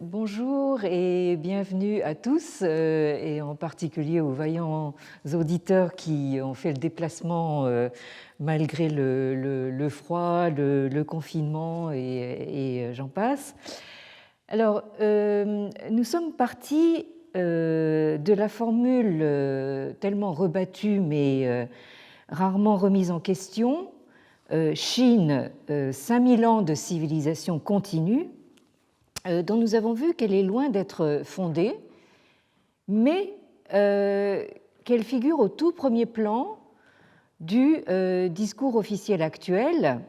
Bonjour et bienvenue à tous, et en particulier aux vaillants auditeurs qui ont fait le déplacement malgré le froid, le confinement et j'en passe. Alors, nous sommes partis de la formule tellement rebattue mais rarement remise en question, Chine, 5000 ans de civilisation continue, dont nous avons vu qu'elle est loin d'être fondée, mais qu'elle figure au tout premier plan du discours officiel actuel,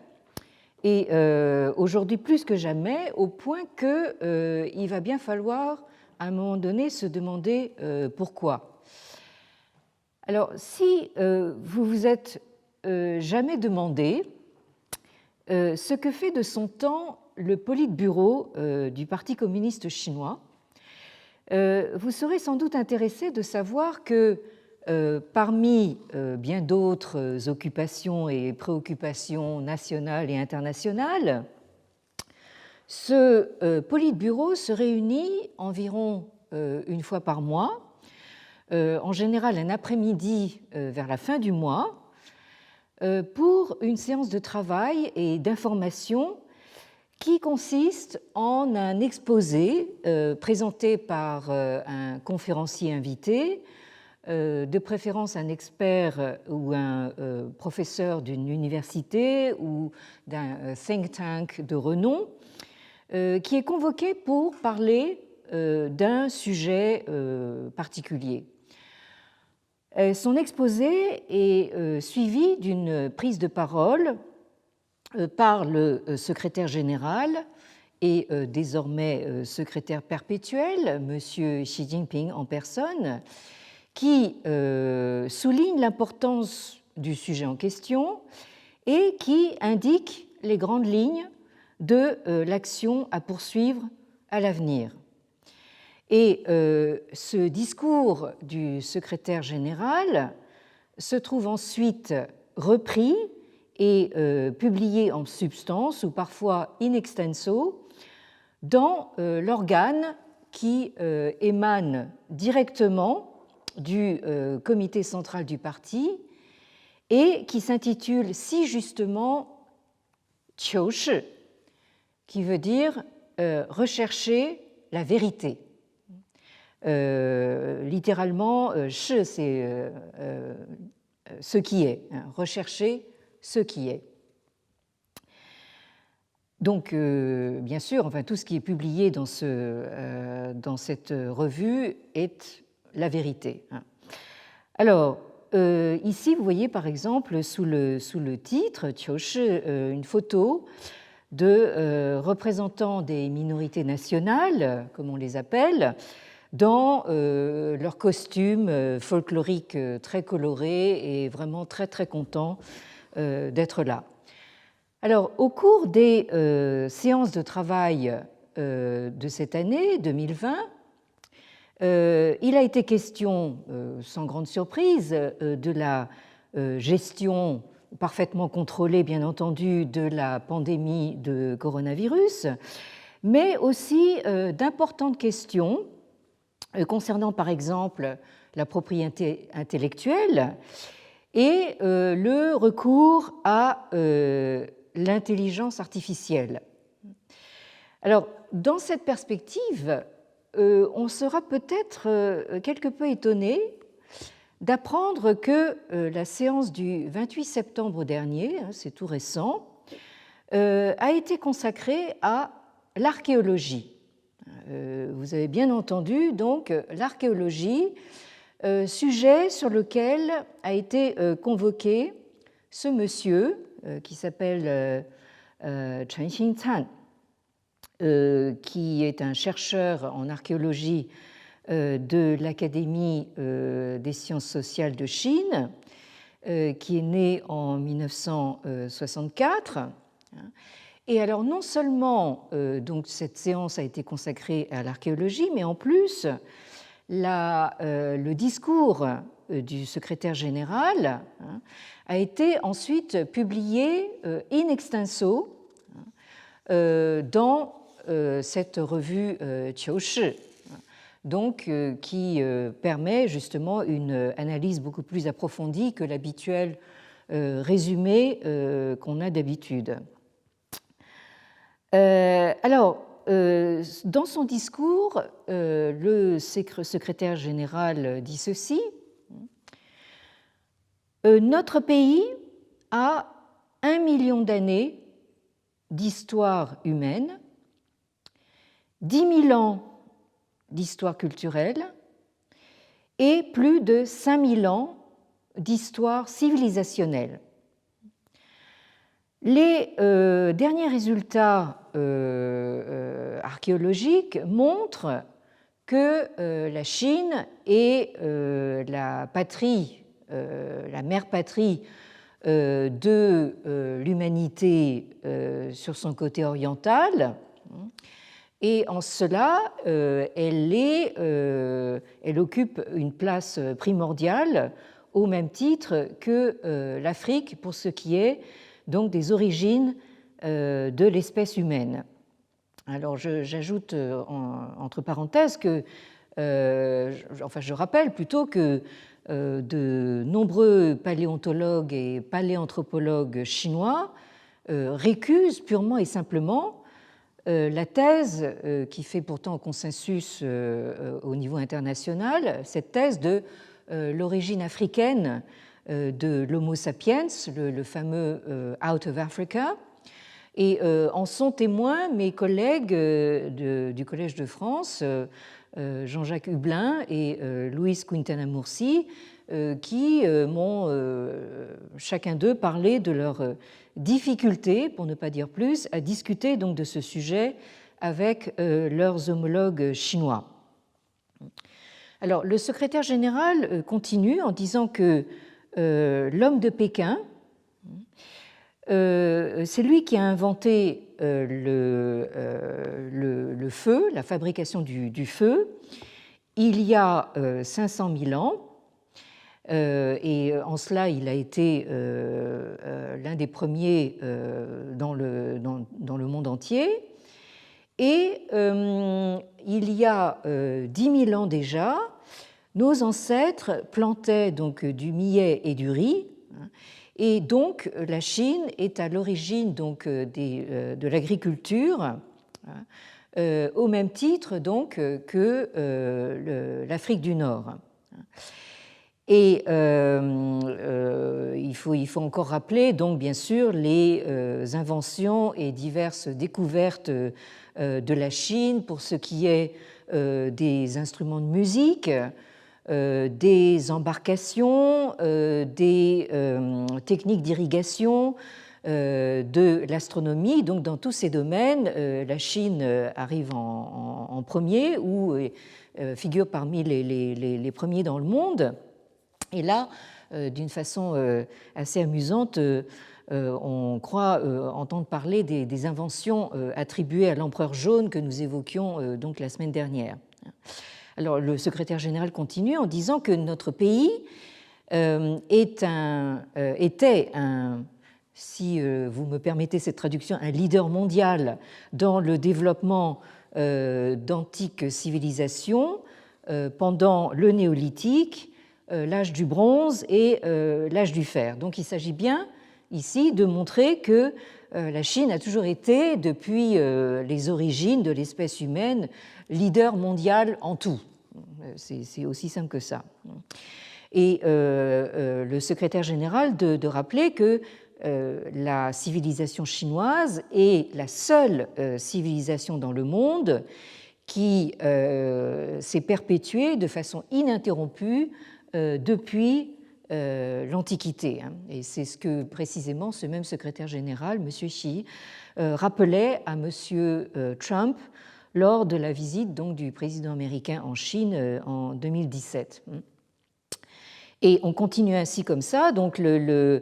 et aujourd'hui plus que jamais, au point qu'il va bien falloir à un moment donné se demander pourquoi. Alors, si vous vous êtes jamais demandé ce que fait de son temps le Politburo du Parti communiste chinois, vous serez sans doute intéressé de savoir que parmi bien d'autres occupations et préoccupations nationales et internationales, ce Politburo se réunit environ une fois par mois, en général un après-midi vers la fin du mois, pour une séance de travail et d'information qui consiste en un exposé présenté par un conférencier invité, de préférence un expert ou un professeur d'une université ou d'un think tank de renom, qui est convoqué pour parler d'un sujet particulier. Son exposé est suivi d'une prise de parole par le secrétaire général et désormais secrétaire perpétuel, M. Xi Jinping en personne, qui souligne l'importance du sujet en question et qui indique les grandes lignes de l'action à poursuivre à l'avenir. Et ce discours du secrétaire général se trouve ensuite repris et publié en substance ou parfois in extenso dans l'organe qui émane directement du comité central du parti et qui s'intitule si justement Qiushi, qui veut dire rechercher la vérité. Littéralement, shi, c'est ce qui est, rechercher ce qui est. Donc, bien sûr, enfin, tout ce qui est publié dans cette revue est la vérité. Alors, ici, vous voyez par exemple sous le titre Qiushi une photo de représentants des minorités nationales, comme on les appelle, dans leurs costumes folkloriques très colorés et vraiment très très contents d'être là. Alors, au cours des séances de travail de cette année 2020, il a été question, sans grande surprise, de la gestion parfaitement contrôlée, bien entendu, de la pandémie de coronavirus, mais aussi d'importantes questions concernant, par exemple, la propriété intellectuelle et le recours à l'intelligence artificielle. Alors, dans cette perspective, on sera peut-être quelque peu étonné d'apprendre que la séance du 28 septembre dernier, c'est tout récent, a été consacrée à l'archéologie. Vous avez bien entendu donc l'archéologie, sujet sur lequel a été convoqué ce monsieur qui s'appelle Chen Xingcan, qui est un chercheur en archéologie de l'Académie des sciences sociales de Chine, qui est né en 1964. Et alors non seulement donc cette séance a été consacrée à l'archéologie, mais en plus le discours du secrétaire général a été ensuite publié in extenso dans cette revue Qiushi, donc qui permet justement une analyse beaucoup plus approfondie que l'habituel résumé qu'on a d'habitude. Alors, dans son discours, le secrétaire général dit ceci: notre pays a 1 million d'années d'histoire humaine, 10 000 ans d'histoire culturelle et plus de 5 000 ans d'histoire civilisationnelle. Les derniers résultats archéologiques montrent que la Chine est la patrie, la mère patrie de l'humanité sur son côté oriental, et en cela, elle occupe une place primordiale au même titre que l'Afrique pour ce qui est donc des origines de l'espèce humaine. Alors j'ajoute entre parenthèses que, je rappelle plutôt que de nombreux paléontologues et paléanthropologues chinois récusent purement et simplement la thèse qui fait pourtant consensus au niveau international, cette thèse de l'origine africaine de l'Homo sapiens, le fameux Out of Africa. Et en sont témoins mes collègues du Collège de France, Jean-Jacques Hublin et Luis Quintana Murci, qui m'ont chacun d'eux parlé de leur difficulté, pour ne pas dire plus, à discuter donc de ce sujet avec leurs homologues chinois. Alors, le secrétaire général continue en disant que l'homme de Pékin, c'est lui qui a inventé le feu, la fabrication du feu, il y a 500 000 ans, et en cela il a été l'un des premiers dans le monde entier. Et il y a 10 000 ans déjà, nos ancêtres plantaient donc du millet et du riz. Et donc, la Chine est à l'origine donc de l'agriculture, au même titre donc que l'Afrique du Nord. Et il faut encore rappeler donc bien sûr les inventions et diverses découvertes de la Chine pour ce qui est des instruments de musique, des embarcations, des techniques d'irrigation, de l'astronomie. Donc dans tous ces domaines, la Chine arrive en premier ou figure parmi les premiers dans le monde. Et là, d'une façon assez amusante, on croit entendre parler des inventions attribuées à l'empereur jaune que nous évoquions donc la semaine dernière. Alors, le secrétaire général continue en disant que notre pays était si vous me permettez cette traduction, un leader mondial dans le développement d'antiques civilisations pendant le néolithique, l'âge du bronze et l'âge du fer. Donc il s'agit bien ici de montrer que la Chine a toujours été, depuis les origines de l'espèce humaine, leader mondial en tout. C'est aussi simple que ça. Et le secrétaire général de rappeler que la civilisation chinoise est la seule civilisation dans le monde qui s'est perpétuée de façon ininterrompue depuis l'Antiquité. Et c'est ce que précisément ce même secrétaire général, M. Xi, rappelait à M. Trump lors de la visite donc, du président américain en Chine en 2017. Et on continue ainsi comme ça. Donc les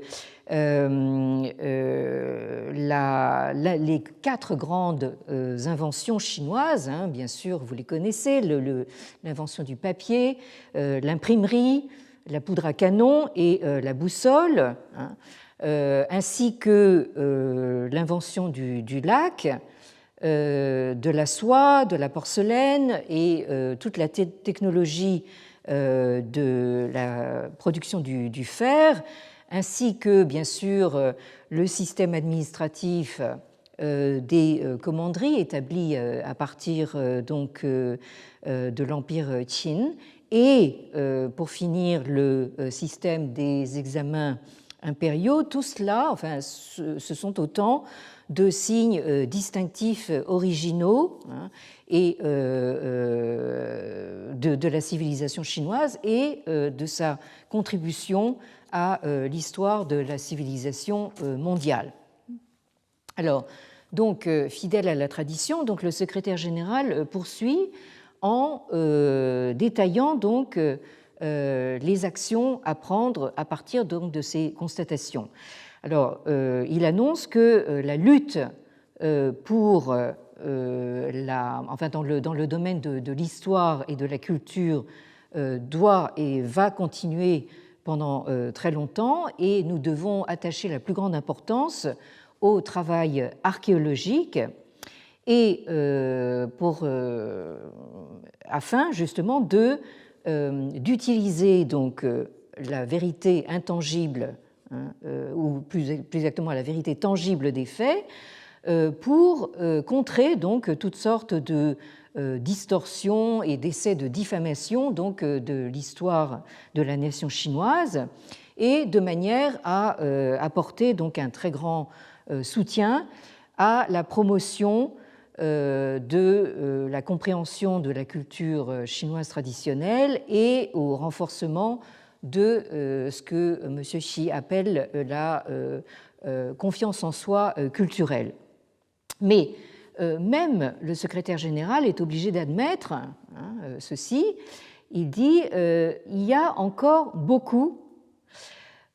4 grandes inventions chinoises, hein, bien sûr, vous les connaissez, l'invention du papier, l'imprimerie, la poudre à canon et la boussole, hein, ainsi que l'invention du lac, de la soie, de la porcelaine et toute la technologie de la production du fer, ainsi que bien sûr le système administratif des commanderies établies à partir donc de l'Empire Qin, et pour finir le système des examens impériaux. Tout cela, enfin, ce sont autant de signes distinctifs originaux et de la civilisation chinoise et de sa contribution à l'histoire de la civilisation mondiale. Alors, donc, fidèle à la tradition, donc, le secrétaire général poursuit en détaillant donc, les actions à prendre à partir donc, de ces constatations. Alors, il annonce que la lutte pour enfin, dans le domaine de l'histoire et de la culture doit et va continuer pendant très longtemps, et nous devons attacher la plus grande importance au travail archéologique et afin justement d'utiliser donc la vérité intangible, ou plus exactement la vérité tangible des faits, pour contrer donc toutes sortes de distorsions et d'essais de diffamation donc de l'histoire de la nation chinoise, et de manière à apporter donc un très grand soutien à la promotion de la compréhension de la culture chinoise traditionnelle et au renforcement de ce que M. Xi appelle la confiance en soi culturelle. Mais même le secrétaire général est obligé d'admettre ceci. Il dit il y a encore beaucoup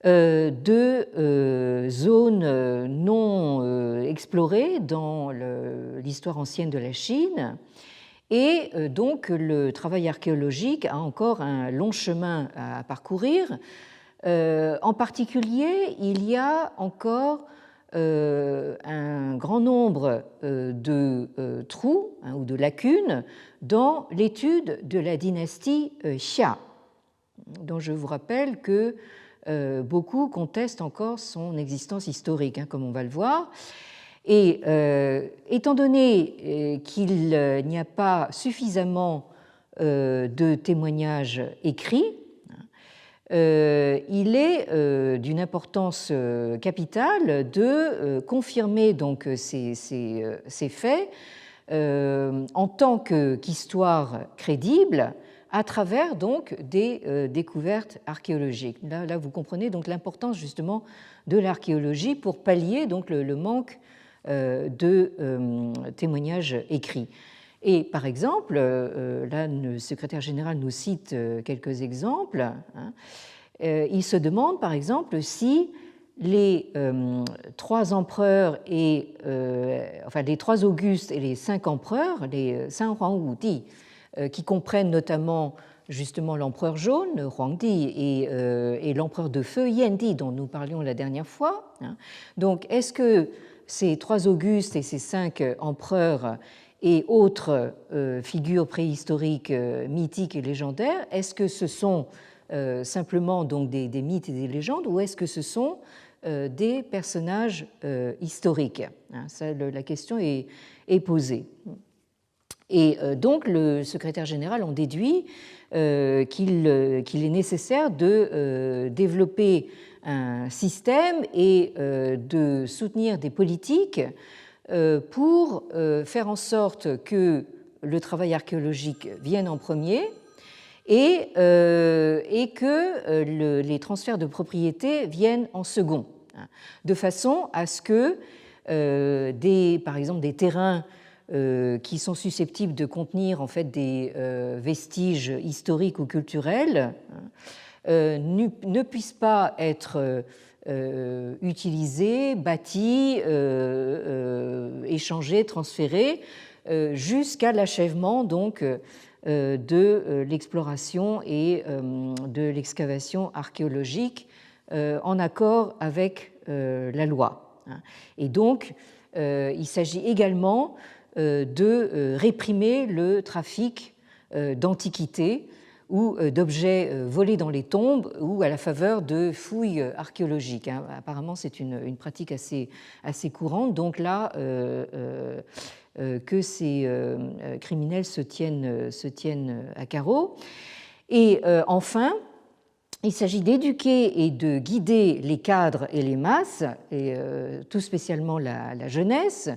de zones non explorées dans l'histoire ancienne de la Chine, et donc le travail archéologique a encore un long chemin à parcourir. En particulier, il y a encore un grand nombre de trous ou de lacunes dans l'étude de la dynastie Xia, dont je vous rappelle que beaucoup contestent encore son existence historique, comme on va le voir. Et étant donné qu'il n'y a pas suffisamment de témoignages écrits, il est d'une importance capitale de confirmer donc ces faits en tant qu'histoire crédible à travers donc des découvertes archéologiques. Là, vous comprenez donc l'importance justement de l'archéologie pour pallier donc le manque de témoignages écrits. Et par exemple, là, le secrétaire général nous cite quelques exemples. Il se demande, par exemple, si les 3 empereurs et enfin les 3 Augustes et les 5 empereurs, les San Huang Wu Di, qui comprennent notamment justement l'empereur jaune, Huangdi, et l'empereur de feu, Yendi, dont nous parlions la dernière fois. Donc, est-ce que ces 3 Augustes et ces 5 empereurs et autres figures préhistoriques, mythiques et légendaires, est-ce que ce sont simplement donc des mythes et des légendes, ou est-ce que ce sont des personnages historiques? Ça, la question est posée. Et donc le secrétaire général en déduit qu'il est nécessaire de développer un système et de soutenir des politiques pour faire en sorte que le travail archéologique vienne en premier et que les transferts de propriété viennent en second, de façon à ce que par exemple des terrains qui sont susceptibles de contenir en fait des vestiges historiques ou culturels ne puissent pas être utilisés, bâtis, échangés, transférés jusqu'à l'achèvement donc de l'exploration et de l'excavation archéologique en accord avec la loi. Et donc, il s'agit également de réprimer le trafic d'antiquités ou d'objets volés dans les tombes ou à la faveur de fouilles archéologiques. Apparemment, c'est une pratique assez courante. Donc là, que ces criminels se tiennent à carreau. Et enfin, il s'agit d'éduquer et de guider les cadres et les masses, et tout spécialement la jeunesse,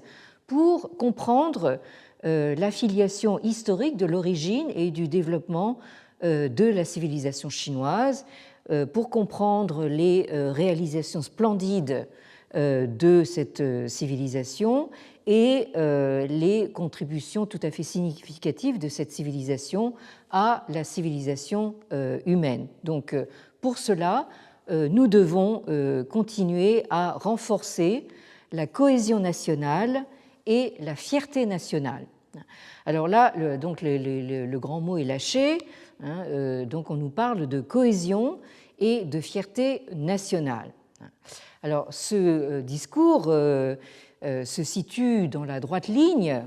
pour comprendre la filiation historique de l'origine et du développement de la civilisation chinoise, pour comprendre les réalisations splendides de cette civilisation et les contributions tout à fait significatives de cette civilisation à la civilisation humaine. Donc, pour cela, nous devons continuer à renforcer la cohésion nationale et la fierté nationale. Alors là, le grand mot est lâché. Donc, on nous parle de cohésion et de fierté nationale. Alors, ce discours se situe dans la droite ligne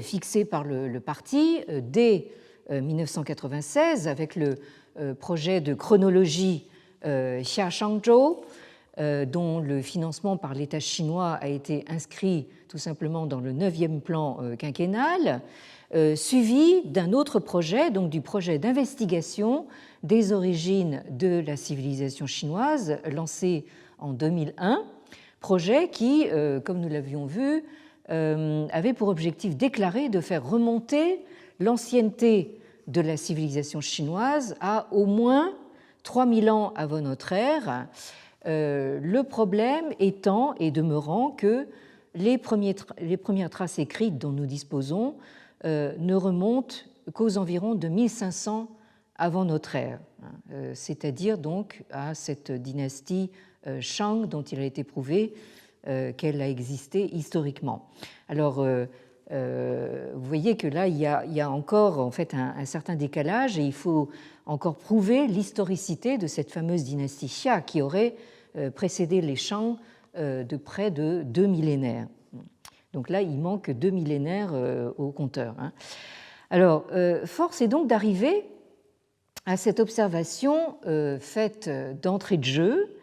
fixée par le parti dès 1996 avec le projet de chronologie Xiashangzhou, dont le financement par l'État chinois a été inscrit tout simplement dans le 9e plan quinquennal, suivi d'un autre projet, donc du projet d'investigation des origines de la civilisation chinoise, lancé en 2001, projet qui, comme nous l'avions vu, avait pour objectif déclaré de faire remonter l'ancienneté de la civilisation chinoise à au moins 3000 ans avant notre ère, le problème étant et demeurant que les premières traces écrites dont nous disposons ne remontent qu'aux environs de 1500 avant notre ère, c'est-à-dire donc à cette dynastie Shang dont il a été prouvé qu'elle a existé historiquement. Alors, vous voyez que là, il y a encore en fait un certain décalage et il faut encore prouver l'historicité de cette fameuse dynastie Xia qui aurait précédé les Shang de près de 2 millénaires. Donc là, il manque 2 millénaires au compteur. Alors, force est donc d'arriver à cette observation faite d'entrée de jeu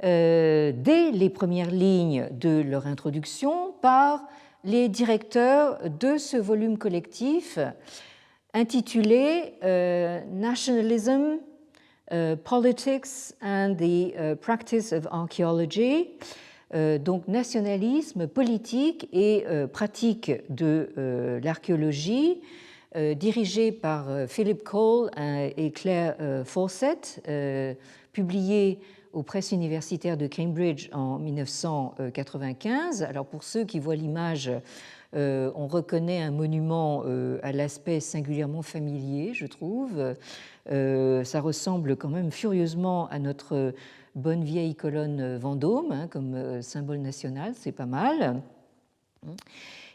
dès les premières lignes de leur introduction par les directeurs de ce volume collectif intitulé Nationalism, Politics and the Practice of Archaeology, donc nationalisme, politique et pratique de l'archéologie, dirigé par Philip Cole et Claire Fawcett, publié aux presses universitaires de Cambridge en 1995. Alors pour ceux qui voient l'image, on reconnaît un monument à l'aspect singulièrement familier, je trouve. Ça ressemble quand même furieusement à notre bonne vieille colonne Vendôme comme symbole national, c'est pas mal.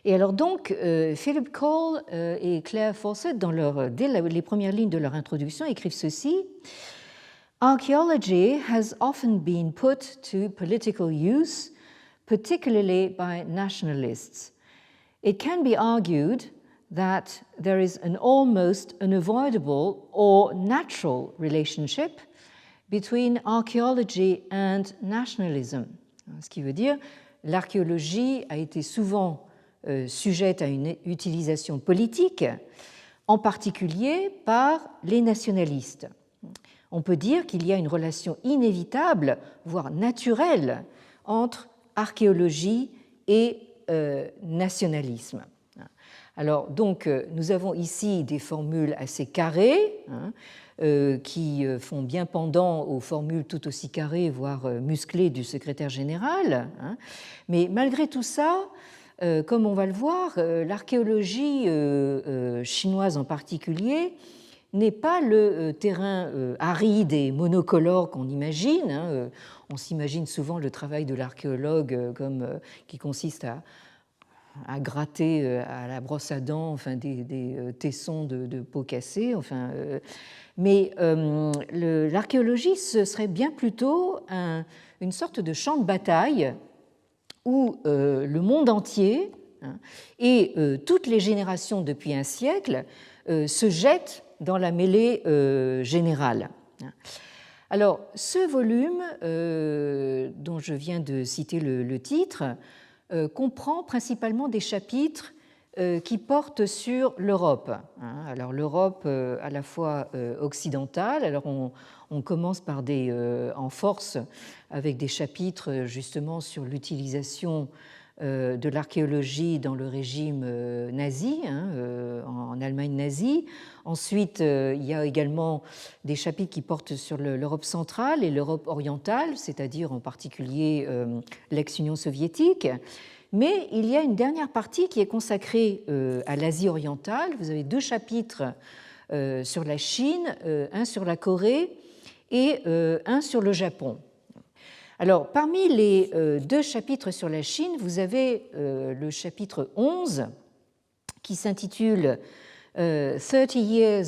Et alors donc, Philip Cole et Claire Fawcett, dès les premières lignes de leur introduction, écrivent ceci. Archaeology has often been put to political use, particularly by nationalists. It can be argued that there is an almost unavoidable or natural relationship between archaeology and nationalism. Ce qui veut dire l'archéologie a été souvent sujette à une utilisation politique, en particulier par les nationalistes. On peut dire qu'il y a une relation inévitable, voire naturelle, entre archéologie et nationalisme. Alors, donc, nous avons ici des formules assez carrées, qui font bien pendant aux formules tout aussi carrées, voire musclées du secrétaire général. Mais malgré tout ça, comme on va le voir, l'archéologie chinoise en particulier n'est pas le terrain aride et monocolore qu'on imagine. On s'imagine souvent le travail de l'archéologue qui consiste à gratter à la brosse à dents des tessons de peau cassée. Mais l'archéologie, ce serait bien plutôt une sorte de champ de bataille où le monde entier hein, et toutes les générations depuis un siècle se jettent dans la mêlée générale. Alors, ce volume, dont je viens de citer le titre, comprend principalement des chapitres qui portent sur l'Europe. Alors, l'Europe à la fois occidentale, alors on commence par en force avec des chapitres justement sur l'utilisation de l'archéologie dans le régime nazi, en Allemagne nazie. Ensuite, il y a également des chapitres qui portent sur l'Europe centrale et l'Europe orientale, c'est-à-dire en particulier l'ex-Union soviétique. Mais il y a une dernière partie qui est consacrée à l'Asie orientale. Vous avez 2 chapitres sur la Chine, un sur la Corée et un sur le Japon. Alors, parmi les 2 chapitres sur la Chine, vous avez le chapitre 11 qui s'intitule 30 Years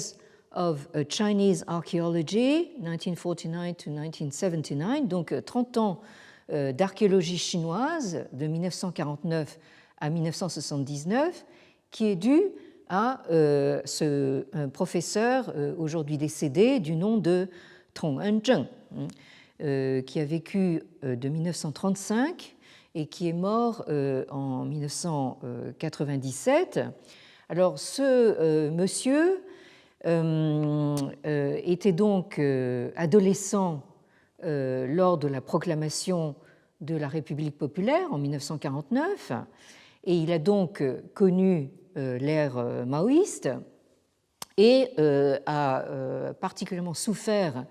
of Chinese Archaeology, 1949 to 1979, donc 30 ans d'archéologie chinoise de 1949 à 1979, qui est due à ce professeur aujourd'hui décédé du nom de Tong En-zheng, qui a vécu de 1935 et qui est mort en 1997. Alors, ce monsieur était donc adolescent lors de la proclamation de la République populaire en 1949, et il a donc connu l'ère maoïste et a particulièrement souffert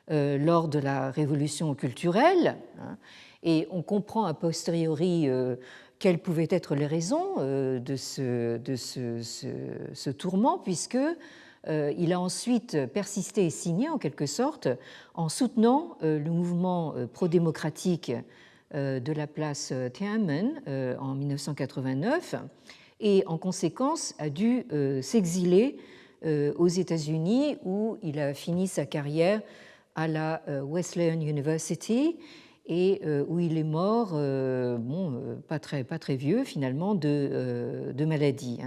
lors de la révolution culturelle, et on comprend a posteriori quelles pouvaient être les raisons de ce tourment, puisque il a ensuite persisté et signé en quelque sorte en soutenant le mouvement pro-démocratique de la place Tiananmen en 1989, et en conséquence a dû s'exiler aux États-Unis, où il a fini sa carrière à la Wesleyan University et où il est mort, pas très vieux finalement, de maladie,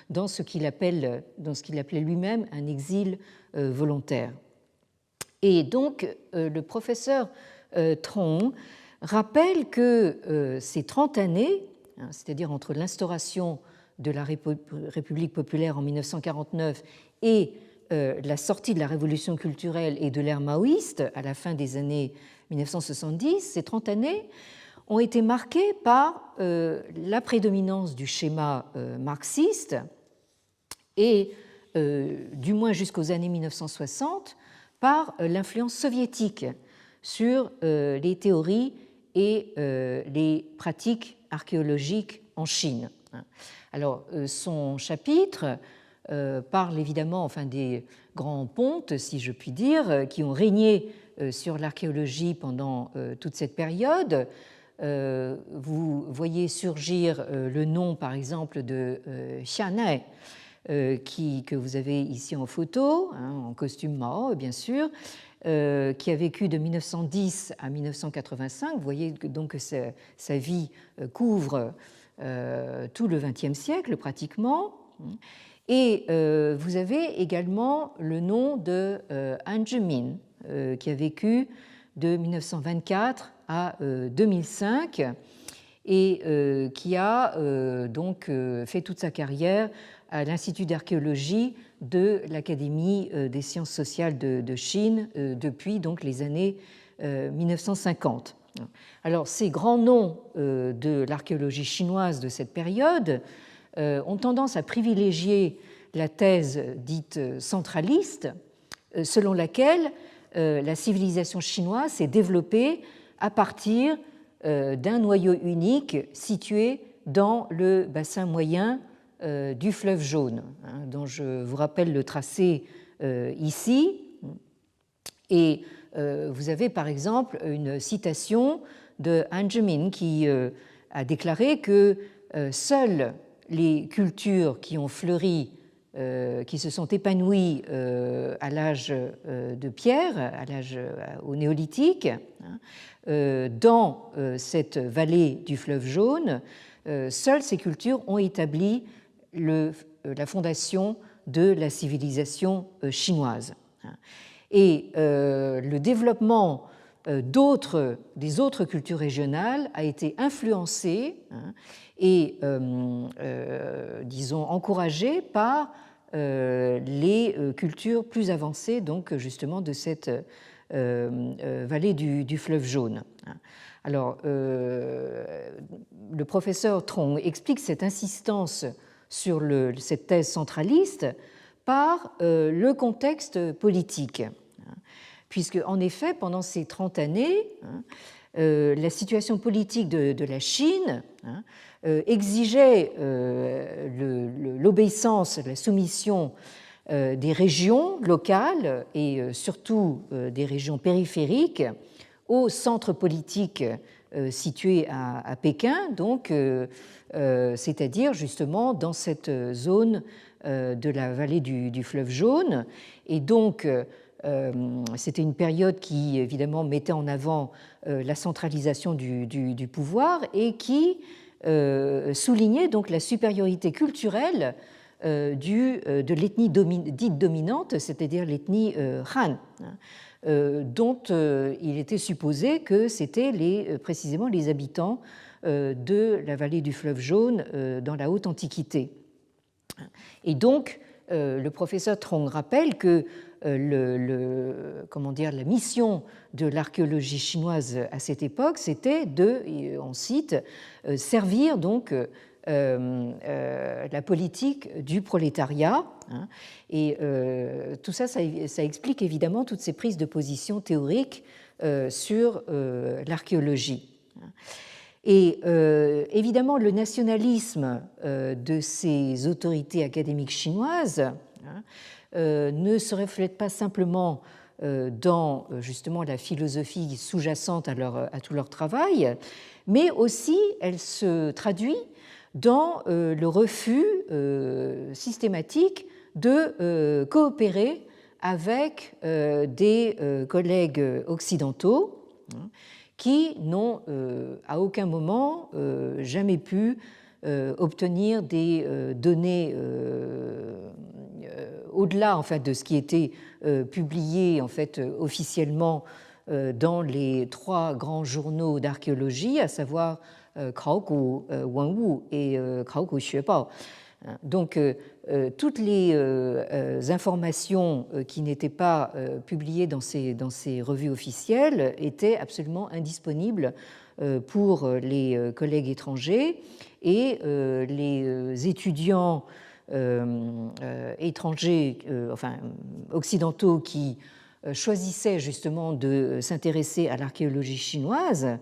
dans ce qu'il appelait lui-même un exil volontaire. Et donc le professeur Tron rappelle que ces 30 années, c'est-à-dire entre l'instauration de la République populaire en 1949 et la sortie de la révolution culturelle et de l'ère maoïste à la fin des années 1970, ces 30 années ont été marquées par la prédominance du schéma marxiste et, du moins jusqu'aux années 1960, par l'influence soviétique sur les théories et les pratiques archéologiques en Chine. Alors, son chapitre parle évidemment des grands pontes, si je puis dire, qui ont régné sur l'archéologie pendant toute cette période. Vous voyez surgir le nom, par exemple, de Xianai, que vous avez ici en photo, en costume Mao, bien sûr, qui a vécu de 1910 à 1985. Vous voyez donc que sa vie couvre tout le XXe siècle, pratiquement. Et vous avez également le nom de Han Zhimin, qui a vécu de 1924 à 2005 et qui a donc fait toute sa carrière à l'Institut d'archéologie de l'Académie des sciences sociales de Chine depuis donc les années 1950. Alors, ces grands noms de l'archéologie chinoise de cette période ont tendance à privilégier la thèse dite centraliste, selon laquelle la civilisation chinoise s'est développée à partir d'un noyau unique situé dans le bassin moyen du fleuve Jaune, dont je vous rappelle le tracé ici. Et vous avez par exemple une citation de Han Zhimin qui a déclaré que seules les cultures qui ont fleuri, qui se sont épanouies à l'âge de pierre, au néolithique, dans cette vallée du fleuve Jaune, seules ces cultures ont établi la fondation de la civilisation chinoise. Et le développement des autres cultures régionales a été influencé et, disons, encouragé par les cultures plus avancées, donc justement de cette vallée du fleuve Jaune. Alors, le professeur Trong explique cette insistance sur cette thèse centraliste par le contexte politique, puisque, en effet, pendant ces 30 années, la situation politique de la Chine exigeait l'obéissance, la soumission des régions locales et surtout des régions périphériques au centre politique situé à Pékin, donc, c'est-à-dire justement dans cette zone de la vallée du fleuve Jaune. Et donc, c'était une période qui, évidemment, mettait en avant la centralisation du pouvoir et qui soulignait donc la supériorité culturelle de l'ethnie dite dominante, c'est-à-dire l'ethnie Han, dont il était supposé que c'était précisément les habitants de la vallée du fleuve Jaune dans la haute antiquité. Et donc, le professeur Trong rappelle que la mission de l'archéologie chinoise à cette époque, c'était de, on cite, servir donc la politique du prolétariat. Et tout ça, ça explique évidemment toutes ces prises de position théoriques sur l'archéologie. Et évidemment, le nationalisme de ces autorités académiques chinoises ne se reflète pas simplement dans justement la philosophie sous-jacente à tout leur travail, mais aussi elle se traduit dans le refus systématique de coopérer avec des collègues occidentaux qui n'ont à aucun moment jamais pu obtenir des données au-delà en fait, de ce qui était publié en fait, officiellement dans les 3 grands journaux d'archéologie, à savoir Kraoku Wenwu et Kraoku Xuebao. Donc, toutes les informations qui n'étaient pas publiées dans ces revues officielles étaient absolument indisponibles pour les collègues étrangers, et les étudiants étrangers, enfin occidentaux, qui choisissaient justement de s'intéresser à l'archéologie chinoise,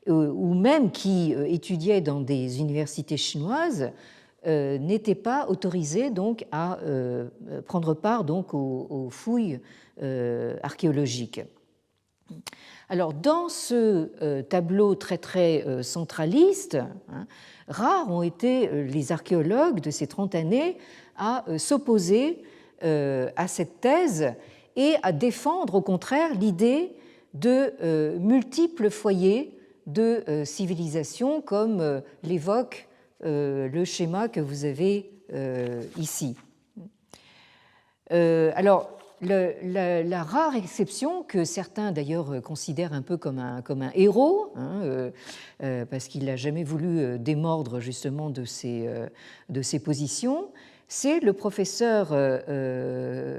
ou même qui étudiaient dans des universités chinoises, n'étaient pas autorisés donc à prendre part donc aux fouilles archéologiques. Alors, dans ce tableau très très centraliste, rares ont été les archéologues de ces 30 années à s'opposer à cette thèse et à défendre au contraire l'idée de multiples foyers de civilisation, comme l'évoque le schéma que vous avez ici. Alors, la rare exception que certains d'ailleurs considèrent un peu comme un héros, parce qu'il n'a jamais voulu démordre justement de ses positions, c'est le professeur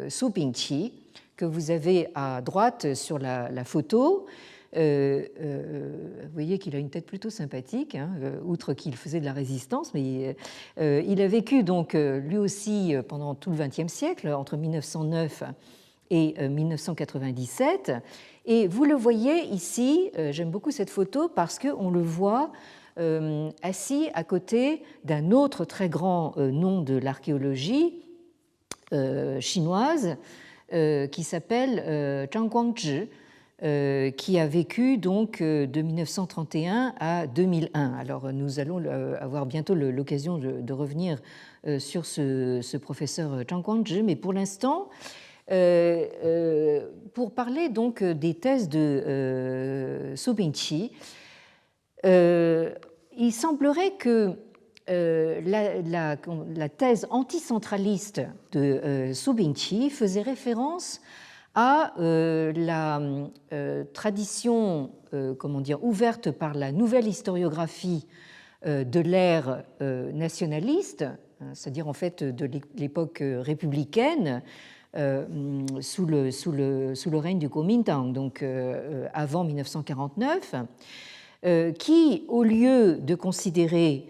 Su Pingqi, que vous avez à droite sur la photo. Vous voyez qu'il a une tête plutôt sympathique, outre qu'il faisait de la résistance, mais il a vécu donc lui aussi pendant tout le XXe siècle, entre 1909 et 1997. Et vous le voyez ici, j'aime beaucoup cette photo parce qu'on le voit assis à côté d'un autre très grand nom de l'archéologie chinoise qui s'appelle Zhang Guangzhi, qui a vécu donc de 1931 à 2001. Alors nous allons avoir bientôt l'occasion de revenir sur ce professeur Zhang Guangzhi, mais pour l'instant, pour parler donc des thèses de Su Pingqi, il semblerait que la thèse anticentraliste de Su Bingqi faisait référence à la tradition ouverte par la nouvelle historiographie de l'ère nationaliste, c'est-à-dire en fait de l'époque républicaine, sous le règne du Kuomintang, donc avant 1949, qui, au lieu de considérer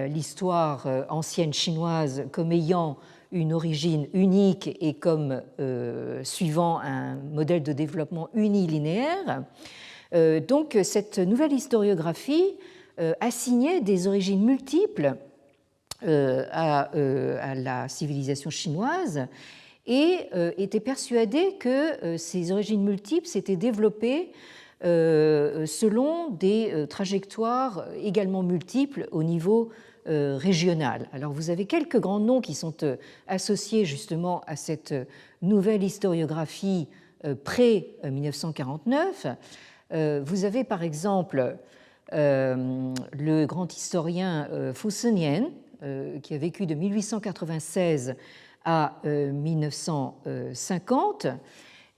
l'histoire ancienne chinoise comme ayant une origine unique et comme suivant un modèle de développement unilinéaire, donc cette nouvelle historiographie assignait des origines multiples à la civilisation chinoise et était persuadée que ces origines multiples s'étaient développées selon des trajectoires également multiples au niveau régional. Alors vous avez quelques grands noms qui sont associés justement à cette nouvelle historiographie pré-1949. Vous avez par exemple le grand historien Fu Senian, qui a vécu de 1896 à 1950,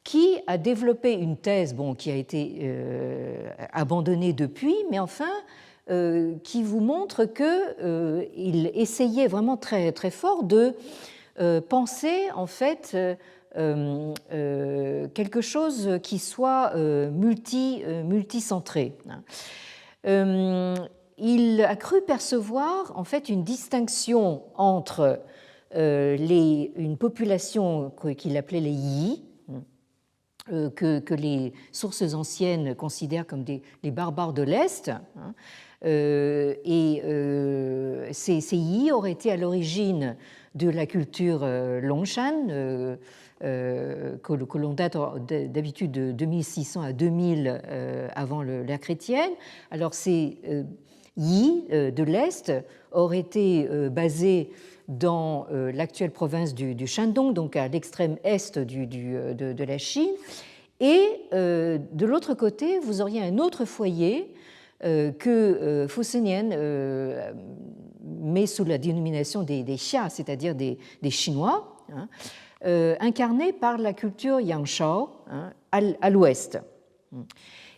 qui a développé une thèse qui a été abandonnée depuis, mais enfin qui vous montre qu'il essayait vraiment très, très fort de penser en fait quelque chose qui soit multicentré. Il a cru percevoir en fait une distinction entre une population qu'il appelait les Yi, que les sources anciennes considèrent comme les barbares de l'Est. Et ces Yi auraient été à l'origine de la culture Longshan, que l'on date d'habitude de 2600 à 2000 avant l'ère chrétienne. Alors ces Yi de l'Est auraient été basés dans l'actuelle province du Shandong, donc à l'extrême est de la Chine. Et de l'autre côté, vous auriez un autre foyer que Fu Senian met sous la dénomination des Xia, c'est-à-dire des Chinois, incarnés par la culture Yangshao à l'ouest.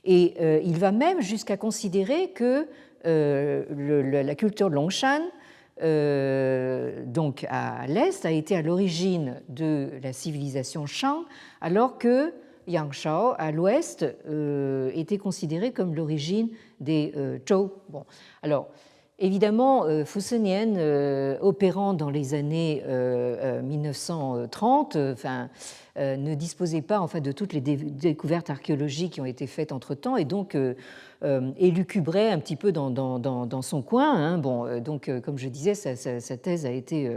Et il va même jusqu'à considérer que la culture Longshan, donc à l'est, a été à l'origine de la civilisation Shang, alors que Yangshao, à l'ouest, était considéré comme l'origine des Zhou. Bon. Alors, évidemment, Fu Senian, opérant dans les années 1930, ne disposait pas de toutes les découvertes archéologiques qui ont été faites entre-temps et donc élucubrait un petit peu dans son coin. Donc, comme je disais, sa thèse a été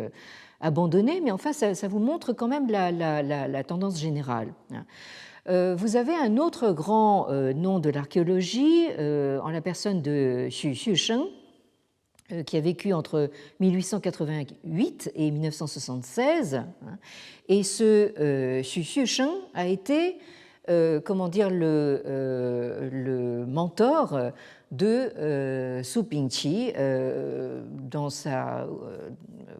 abandonnée, mais enfin, ça vous montre quand même la tendance générale. Vous avez un autre grand nom de l'archéologie en la personne de Xu Xusheng, qui a vécu entre 1888 et 1976. Et ce Xu Xusheng a été, le mentor de Su Bingqi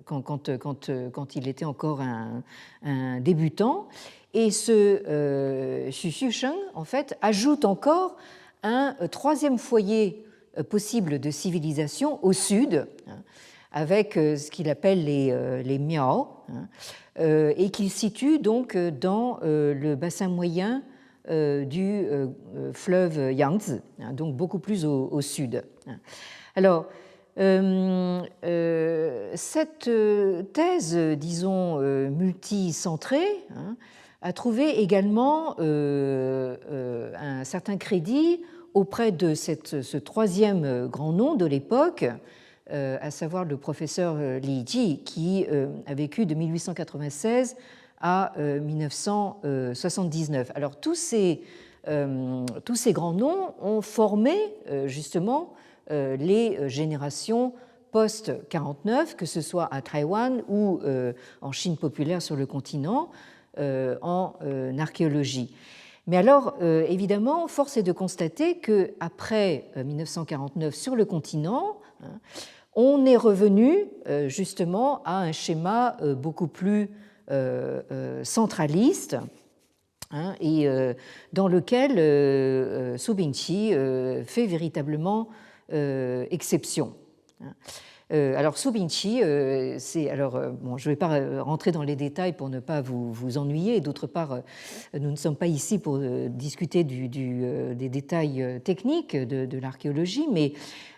quand il était encore un débutant. Et ce Xu Xusheng, en fait, ajoute encore un troisième foyer possible de civilisation au sud, avec ce qu'il appelle les Miao, et qu'il situe donc dans le bassin moyen du fleuve Yangtze, donc beaucoup plus au sud. Alors, cette thèse, disons, multicentrée, a trouvé également un certain crédit auprès de ce troisième grand nom de l'époque, à savoir le professeur Li Ji, qui a vécu de 1896 à 1979. Alors tous ces grands noms ont formé justement les générations post-49, que ce soit à Taïwan ou en Chine populaire sur le continent, en archéologie. Mais alors, évidemment, force est de constater qu'après 1949 sur le continent, on est revenu justement à un schéma beaucoup plus centraliste, et dans lequel Su Bingqi fait véritablement exception. Alors Su Bingqi, bon, je ne vais pas rentrer dans les détails pour ne pas vous ennuyer, et d'autre part, nous ne sommes pas ici pour discuter des détails techniques de l'archéologie, mais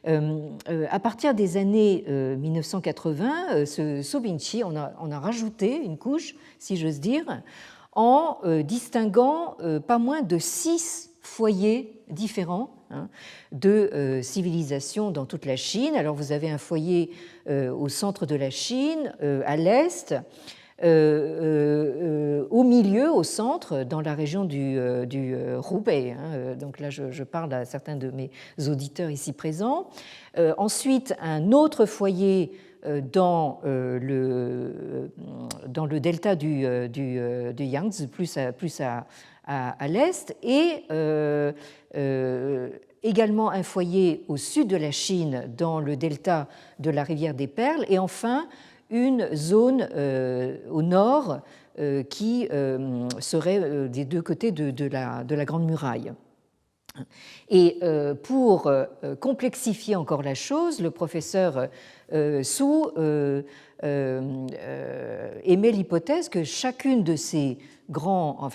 à partir des années 1980, Su Bingqi, on a rajouté une couche, si j'ose dire, en distinguant pas moins de 6 foyers différents de civilisation dans toute la Chine. Alors vous avez un foyer au centre de la Chine, à l'est, au milieu, au centre, dans la région du Hubei. Donc là, je parle à certains de mes auditeurs ici présents. Ensuite, un autre foyer dans le delta du Yangtze, plus à l'est, et également un foyer au sud de la Chine, dans le delta de la rivière des Perles, et enfin une zone au nord qui serait des deux côtés de la Grande Muraille. Et pour complexifier encore la chose, le professeur Su émet l'hypothèse que chacun de ces grands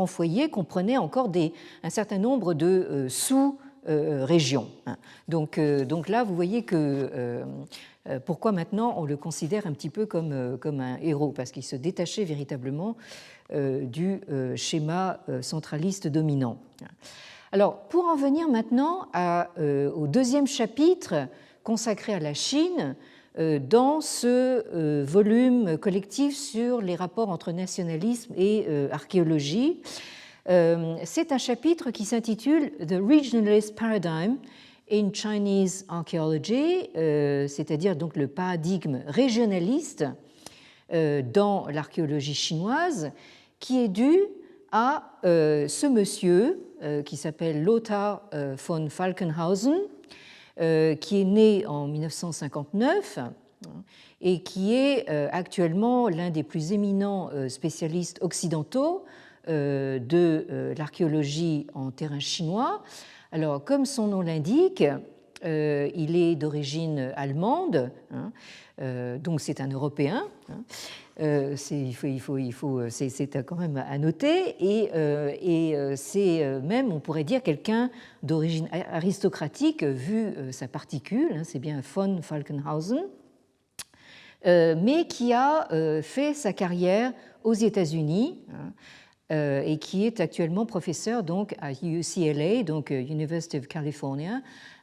foyers comprenait encore un certain nombre de sous-régions. Donc là, vous voyez que pourquoi maintenant on le considère un petit peu comme un héros, parce qu'il se détachait véritablement du schéma centraliste dominant. Alors, pour en venir maintenant au deuxième chapitre consacré à la Chine, dans ce volume collectif sur les rapports entre nationalisme et archéologie, c'est un chapitre qui s'intitule The Regionalist Paradigm in Chinese Archaeology, c'est-à-dire donc le paradigme régionaliste dans l'archéologie chinoise, qui est dû à ce monsieur qui s'appelle Lothar von Falkenhausen, qui est né en 1959 et qui est actuellement l'un des plus éminents spécialistes occidentaux de l'archéologie en terrain chinois. Alors, comme son nom l'indique, il est d'origine allemande, donc c'est un Européen. C'est quand même à noter, et c'est même, on pourrait dire, quelqu'un d'origine aristocratique vu sa particule, c'est bien von Falkenhausen, mais qui a fait sa carrière aux États-Unis et qui est actuellement professeur donc à UCLA, donc University of California,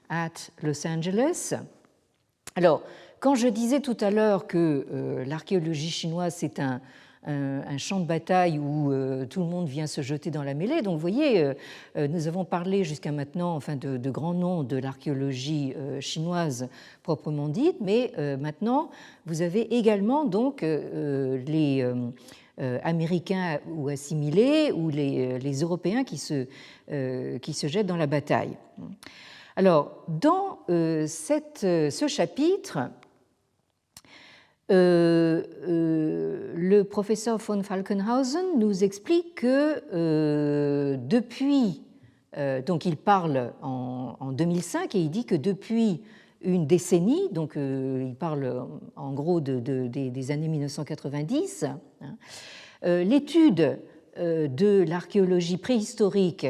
at Los Angeles. Alors, quand je disais tout à l'heure que l'archéologie chinoise, c'est un champ de bataille où tout le monde vient se jeter dans la mêlée, donc vous voyez, nous avons parlé jusqu'à maintenant de grands noms de l'archéologie chinoise proprement dite, mais maintenant, vous avez également donc les Américains ou assimilés ou les Européens qui se jettent dans la bataille. Alors, dans ce chapitre, le professeur von Falkenhausen nous explique que depuis, donc il parle en 2005 et il dit que depuis une décennie, donc il parle en gros des années 1990, l'étude de l'archéologie préhistorique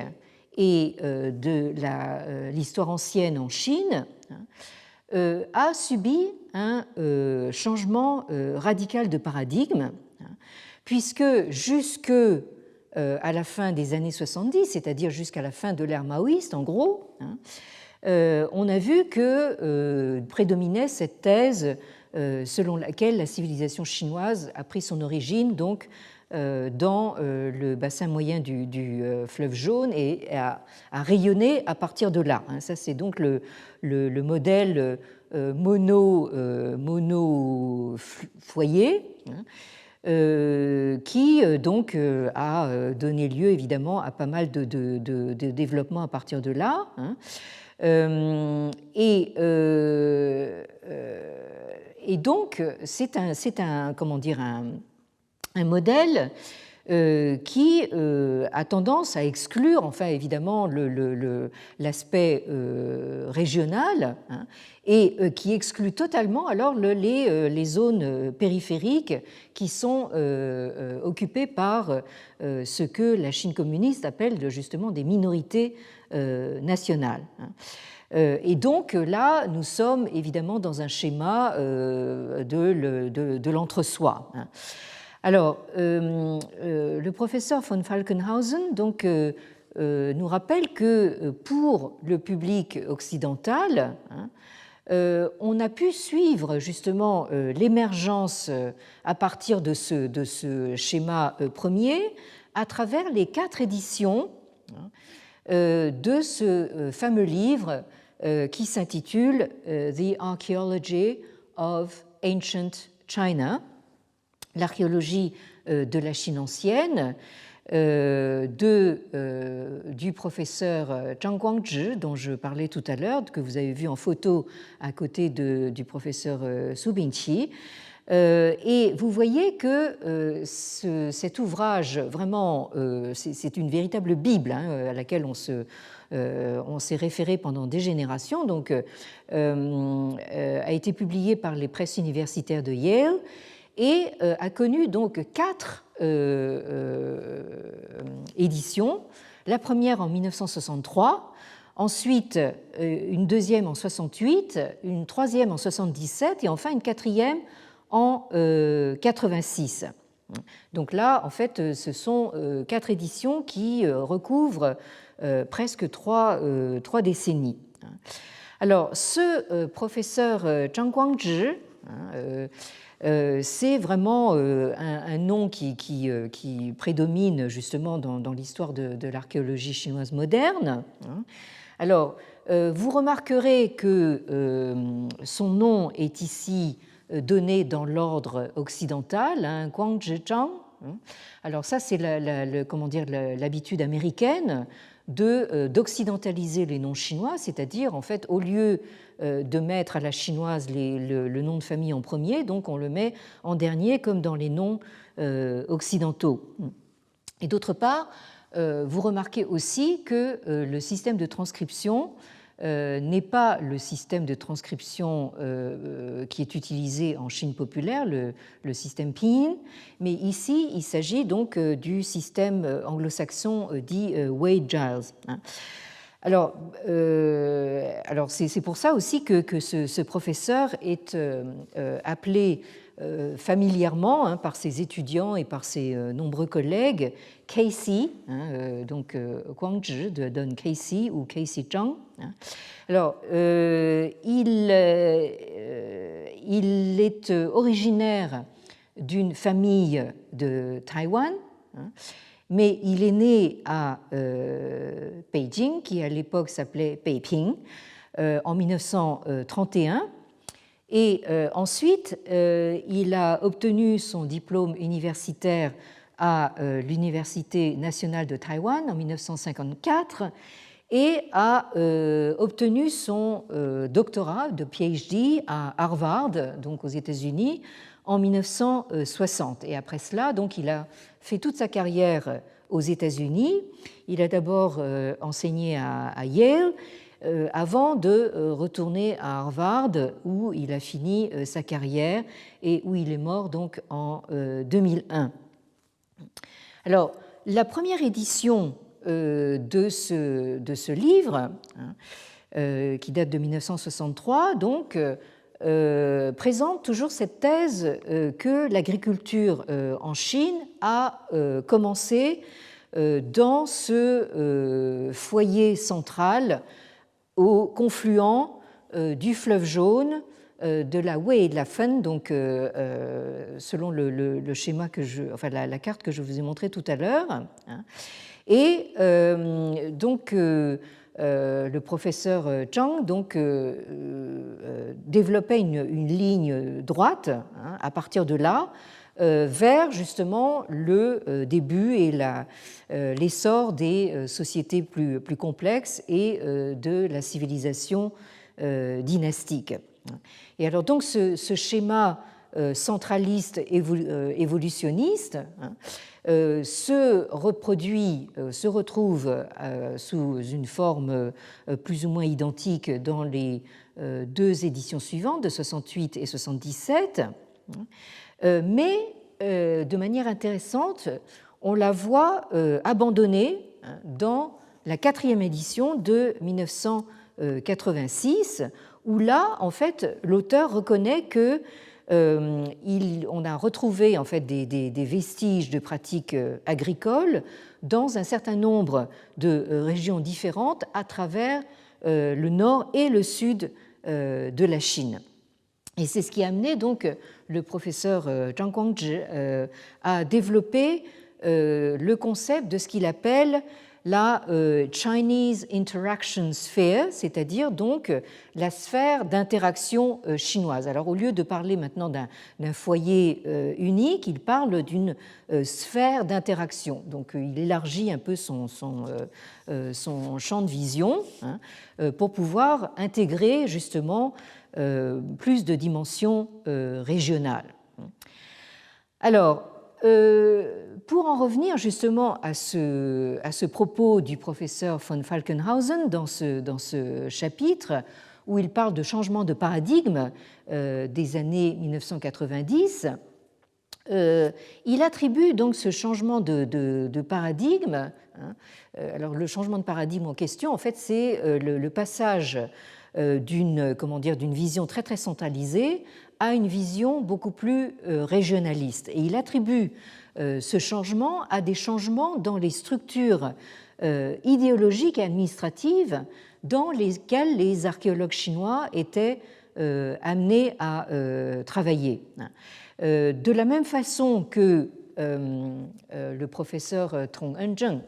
et de l'histoire ancienne en Chine a subi un changement radical de paradigme, puisque jusque à la fin des années 70, c'est-à-dire jusqu'à la fin de l'ère maoïste, en gros, on a vu que prédominait cette thèse selon laquelle la civilisation chinoise a pris son origine donc dans le bassin moyen du fleuve Jaune et a rayonné à partir de là. Ça, c'est donc le modèle mono-foyer qui donc a donné lieu évidemment à pas mal de développements à partir de là. Et donc, c'est un, comment dire, un modèle qui a tendance à exclure, enfin évidemment, l'aspect régional, hein, et qui exclut totalement alors les zones périphériques qui sont occupées par ce que la Chine communiste appelle justement des minorités nationales. Et donc là, nous sommes évidemment dans un schéma de l'entre-soi. Alors, le professeur von Falkenhausen donc, nous rappelle que pour le public occidental, on a pu suivre justement l'émergence à partir de ce schéma premier à travers les 4 éditions de ce fameux livre qui s'intitule The Archaeology of Ancient China, l'archéologie de la Chine ancienne, du professeur Zhang Guangzhi, dont je parlais tout à l'heure, que vous avez vu en photo à côté du professeur Su Bingqi. Et vous voyez que cet ouvrage, vraiment, c'est une véritable Bible, hein, à laquelle on s'est référé pendant des générations, donc a été publié par les presses universitaires de Yale et a connu donc 4 éditions. La première en 1963, ensuite une deuxième en 68, une troisième en 77 et enfin une quatrième en 86. Donc là, en fait, ce sont 4 éditions qui recouvrent presque 3 décennies. Alors, ce professeur Zhang Guangzhi, c'est vraiment un nom qui prédomine justement dans l'histoire de l'archéologie chinoise moderne. Alors, vous remarquerez que son nom est ici donné dans l'ordre occidental, hein, Guangzhi Zhang. Alors ça, c'est l'habitude américaine d'occidentaliser les noms chinois, c'est-à-dire, en fait, au lieu de mettre à la chinoise le nom de famille en premier, donc on le met en dernier, comme dans les noms occidentaux. Et d'autre part, vous remarquez aussi que le système de transcription n'est pas le système de transcription qui est utilisé en Chine populaire, le système Pinyin, mais ici, il s'agit donc du système anglo-saxon dit Wade-Giles. Alors c'est pour ça aussi que ce professeur est appelé familièrement, hein, par ses étudiants et par ses nombreux collègues Casey, hein, donc Guangzhi donne Casey ou Casey Zhang. Hein. Alors, il est originaire d'une famille de Taïwan, hein, mais il est né à Beijing, qui à l'époque s'appelait Beiping, en 1931. Et ensuite, il a obtenu son diplôme universitaire à l'Université nationale de Taïwan en 1954 et a obtenu son doctorat de PhD à Harvard, donc aux États-Unis, en 1960. Et après cela, donc, il a fait toute sa carrière aux États-Unis. Il a d'abord enseigné à Yale, avant de retourner à Harvard où il a fini sa carrière et où il est mort donc en 2001. Alors, la première édition de ce livre, hein, qui date de 1963, donc, présente toujours cette thèse que l'agriculture en Chine a commencé dans ce foyer central au confluent du fleuve Jaune, de la Wei et de la Fen, donc selon le schéma la carte que je vous ai montrée tout à l'heure. Hein. Et donc le professeur Zhang donc développait une ligne droite, hein, à partir de là, vers justement le début et l'essor des sociétés plus complexes et de la civilisation dynastique. Et alors donc ce schéma centraliste évolutionniste se retrouve sous une forme plus ou moins identique dans les deux éditions suivantes de 68 et 77, mais de manière intéressante, on la voit abandonnée dans la quatrième édition de 1986, où là, en fait, l'auteur reconnaît que on a retrouvé en fait des vestiges de pratiques agricoles dans un certain nombre de régions différentes à travers le nord et le sud de la Chine. Et c'est ce qui a amené donc le professeur Zhang Guangzhi à développer le concept de ce qu'il appelle la Chinese Interaction Sphere, c'est-à-dire donc la sphère d'interaction chinoise. Alors au lieu de parler maintenant d'un foyer unique, il parle d'une sphère d'interaction. Donc il élargit un peu son champ de vision pour pouvoir intégrer justement plus de dimensions régionales. Alors, pour en revenir justement à ce propos du professeur von Falkenhausen dans ce chapitre, où il parle de changement de paradigme des années 1990, il attribue donc ce changement de paradigme. Alors le changement de paradigme en question, en fait, c'est le passage d'une vision très très centralisée à une vision beaucoup plus régionaliste. Et il attribue ce changement à des changements dans les structures idéologiques et administratives dans lesquelles les archéologues chinois étaient amenés à travailler. De la même façon que le professeur Trong Eun-jung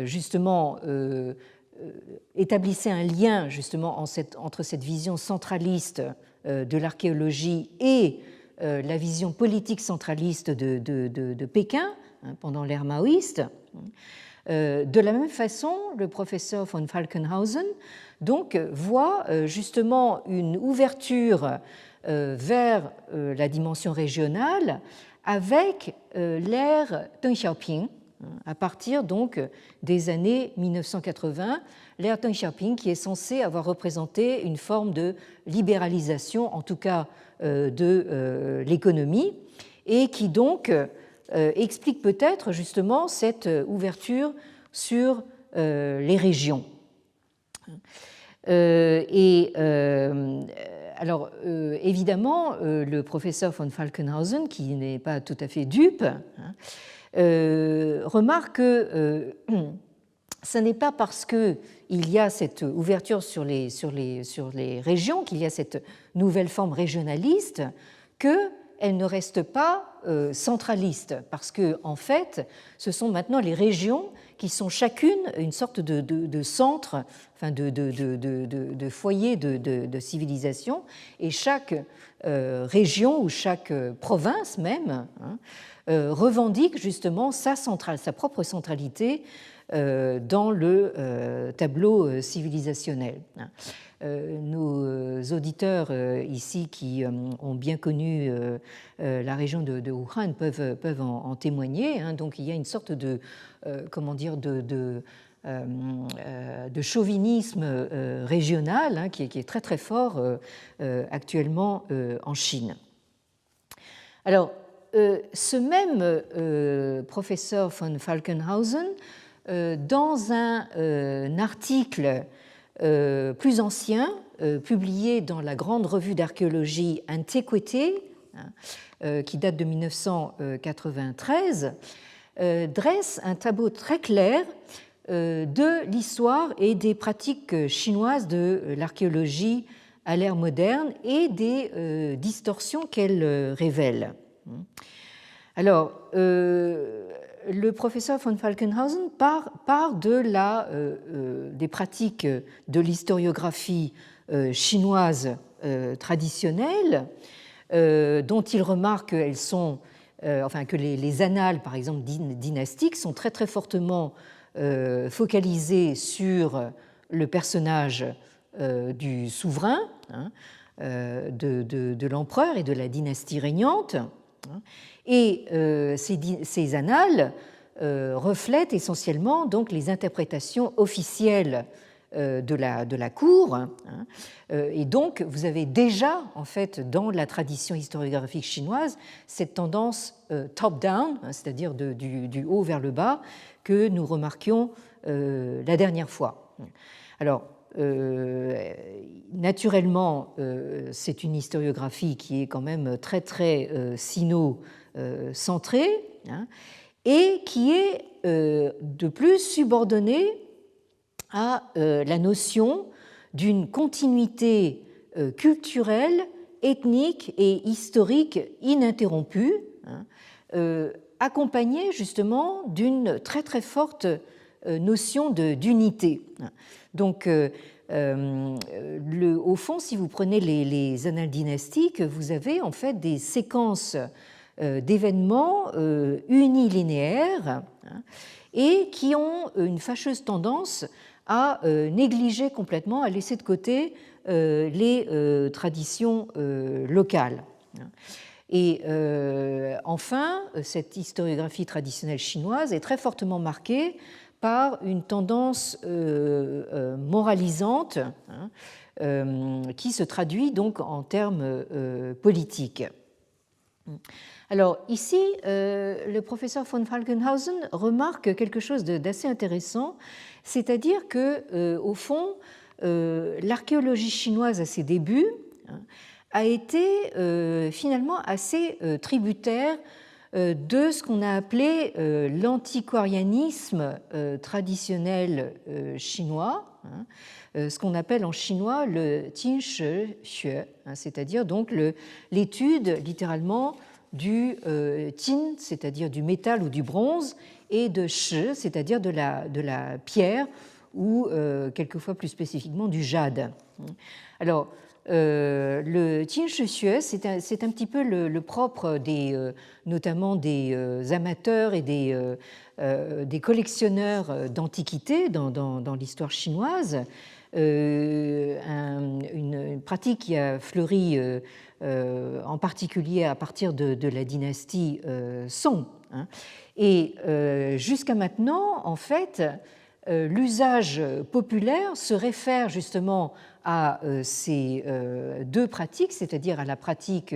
justement établissait un lien justement entre cette vision centraliste de l'archéologie et la vision politique centraliste de Pékin pendant l'ère maoïste. De la même façon, le professeur von Falkenhausen donc voit justement une ouverture vers la dimension régionale avec l'ère Deng Xiaoping, à partir donc des années 1980, l'ère Deng Xiaoping qui est censée avoir représenté une forme de libéralisation, en tout cas de l'économie, et qui donc explique peut-être justement cette ouverture sur les régions. Alors, évidemment, le professeur von Falkenhausen, qui n'est pas tout à fait dupe, remarque que ce n'est pas parce qu'il y a cette ouverture sur les régions, qu'il y a cette nouvelle forme régionaliste, qu'elle ne reste pas centraliste, parce que en fait, ce sont maintenant les régions qui sont chacune une sorte de centre, enfin de foyer de civilisation, et chaque région ou chaque province même revendique justement sa propre centralité dans le tableau civilisationnel. Nos auditeurs ici qui ont bien connu la région de Wuhan peuvent en témoigner. Donc il y a une sorte de chauvinisme régional qui est très très fort actuellement en Chine. Alors, ce même professeur von Falkenhausen, dans un article plus ancien, publié dans la grande revue d'archéologie Antiquité, qui date de 1993, dresse un tableau très clair de l'histoire et des pratiques chinoises de l'archéologie à l'ère moderne et des distorsions qu'elle révèle. Alors, le professeur von Falkenhausen part des pratiques de l'historiographie chinoise traditionnelle dont il remarque qu'elles sont, que les annales, par exemple, dynastiques, sont très très fortement focalisées sur le personnage du souverain, hein, de l'empereur et de la dynastie régnante. Et ces annales reflètent essentiellement donc les interprétations officielles de la cour. Et donc, vous avez déjà, en fait, dans la tradition historiographique chinoise, cette tendance top-down, c'est-à-dire du haut vers le bas, que nous remarquions la dernière fois. Alors, naturellement, c'est une historiographie qui est quand même très, très sino-centrée, hein, et qui est de plus subordonnée à la notion d'une continuité culturelle, ethnique et historique ininterrompue, hein, accompagnée justement d'une très très forte notion d'unité. Donc, au fond, si vous prenez les annales dynastiques, vous avez en fait des séquences d'événements unilinéaires, hein, et qui ont une fâcheuse tendance à négliger complètement, à laisser de côté les traditions locales. Et enfin, cette historiographie traditionnelle chinoise est très fortement marquée par une tendance moralisante, hein, qui se traduit donc en termes politiques. Alors ici, le professeur von Falkenhausen remarque quelque chose d'assez intéressant, c'est-à-dire que, au fond, l'archéologie chinoise à ses débuts, hein, a été finalement assez tributaire de ce qu'on a appelé l'antiquarianisme traditionnel chinois, hein, ce qu'on appelle en chinois le Qinshi Xue, hein, c'est-à-dire donc l'étude littéralement du tin, c'est-à-dire du métal ou du bronze, et de shi, c'est-à-dire de la pierre ou quelquefois plus spécifiquement du jade. Alors, le Qinshi Xue, c'est un petit peu le propre notamment des amateurs et des collectionneurs d'antiquités dans l'histoire chinoise, une pratique qui a fleuri en particulier à partir de la dynastie Song. Hein. Et jusqu'à maintenant, en fait, l'usage populaire se réfère justement à ces deux pratiques, c'est-à-dire à la pratique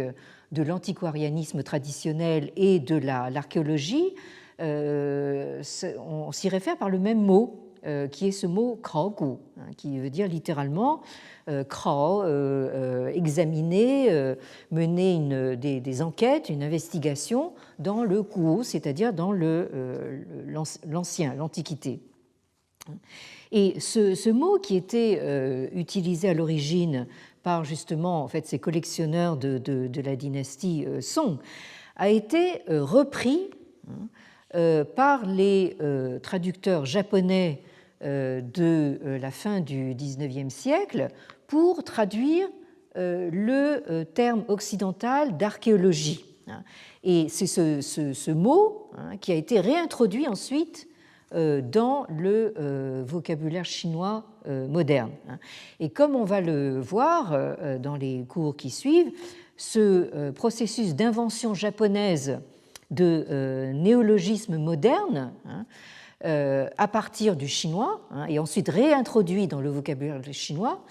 de l'antiquarianisme traditionnel et de l'archéologie. On s'y réfère par le même mot, qui est ce mot kraogu, qui veut dire littéralement krao, examiner, mener des enquêtes, une investigation dans le kuo, c'est-à-dire dans l'ancien, l'Antiquité. Et ce mot qui était utilisé à l'origine par justement en fait, ces collectionneurs de la dynastie Song a été repris par les traducteurs japonais de la fin du XIXe siècle pour traduire le terme occidental d'archéologie. Et c'est ce mot qui a été réintroduit ensuite dans le vocabulaire chinois moderne. Et comme on va le voir dans les cours qui suivent, ce processus d'invention japonaise de néologisme moderne, à partir du chinois, et ensuite réintroduit dans le vocabulaire chinois,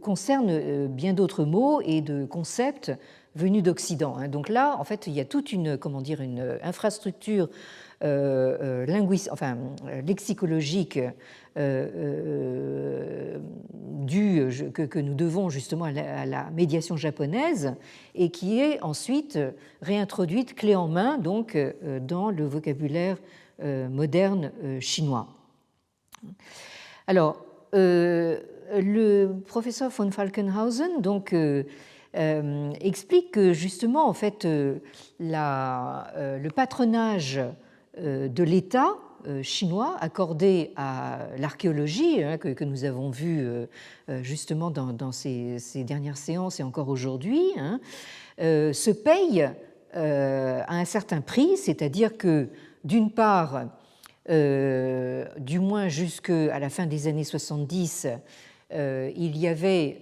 concerne bien d'autres mots et de concepts venus d'Occident. Donc là, en fait, il y a toute une infrastructure lexicologique que nous devons justement à la médiation japonaise et qui est ensuite réintroduite clé en main donc dans le vocabulaire moderne chinois. Alors, le professeur von Falkenhausen donc explique que justement en fait le patronage de l'État chinois accordé à l'archéologie, que nous avons vu justement dans ces dernières séances et encore aujourd'hui, se paye à un certain prix, c'est-à-dire que d'une part, du moins jusqu'à la fin des années 70, il y avait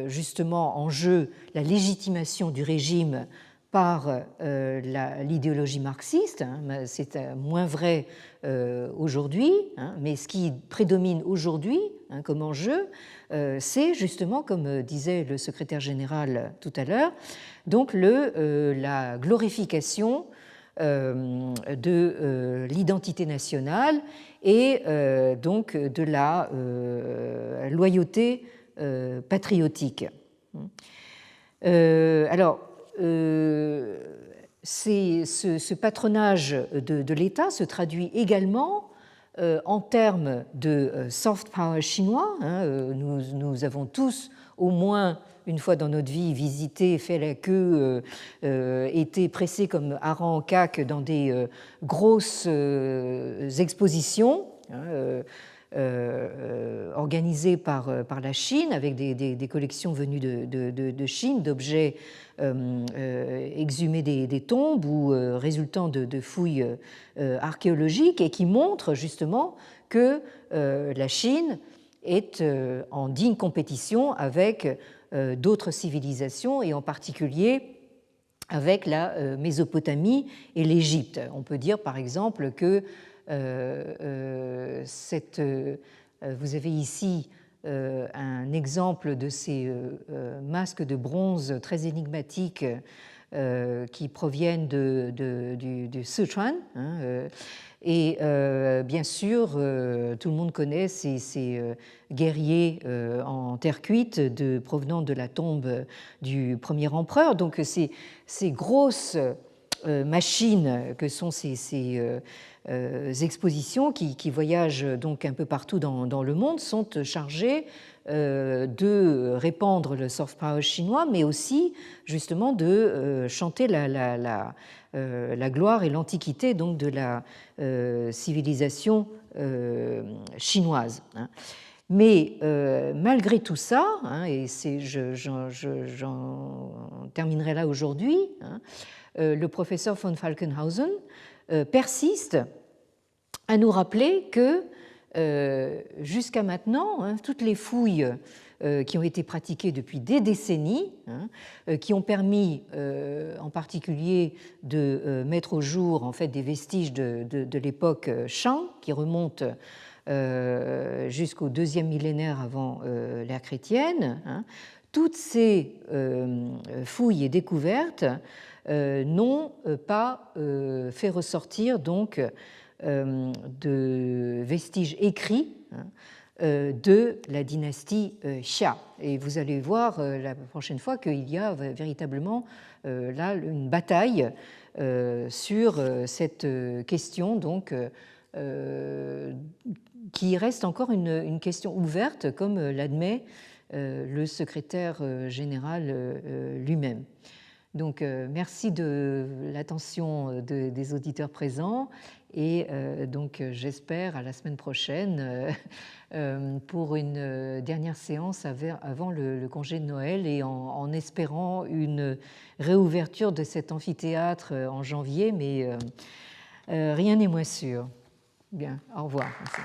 justement en jeu la légitimation du régime par l'idéologie marxiste. C'est moins vrai aujourd'hui, mais ce qui prédomine aujourd'hui comme enjeu, c'est justement, comme disait le secrétaire général tout à l'heure, donc la glorification de l'identité nationale et donc de la loyauté patriotique. Alors, ce patronage de l'État se traduit également en termes de soft power chinois. Nous avons tous au moins une fois dans notre vie visité, fait la queue, été pressé comme hareng en caque dans des grosses expositions organisées par la Chine, avec des collections venues de Chine d'objets exhumés des tombes ou résultant de fouilles archéologiques, et qui montrent justement que la Chine est en digne compétition avec d'autres civilisations, et en particulier avec la Mésopotamie et l'Égypte. On peut dire par exemple que vous avez ici un exemple de ces masques de bronze très énigmatiques qui proviennent du Sichuan. Et bien sûr, tout le monde connaît ces guerriers en terre cuite provenant de la tombe du premier empereur. Donc ces grosses machines que sont ces expositions qui voyagent donc un peu partout dans le monde sont chargées de répandre le soft power chinois, mais aussi justement de chanter la gloire et l'antiquité donc de la civilisation chinoise. Mais malgré tout ça, et j'en terminerai là aujourd'hui, le professeur von Falkenhausen persiste à nous rappeler que jusqu'à maintenant, toutes les fouilles qui ont été pratiquées depuis des décennies, qui ont permis en particulier de mettre au jour en fait des vestiges de l'époque Shang, qui remontent jusqu'au deuxième millénaire avant l'ère chrétienne. Toutes ces fouilles et découvertes n'ont pas fait ressortir donc de vestiges écrits de la dynastie Xia. Et vous allez voir la prochaine fois qu'il y a véritablement là une bataille sur cette question, donc qui reste encore une question ouverte, comme l'admet le secrétaire général lui-même. Donc, merci de l'attention des auditeurs présents, et donc j'espère à la semaine prochaine pour une dernière séance avant le congé de Noël, et en espérant une réouverture de cet amphithéâtre en janvier, mais rien n'est moins sûr. Bien, au revoir. Merci.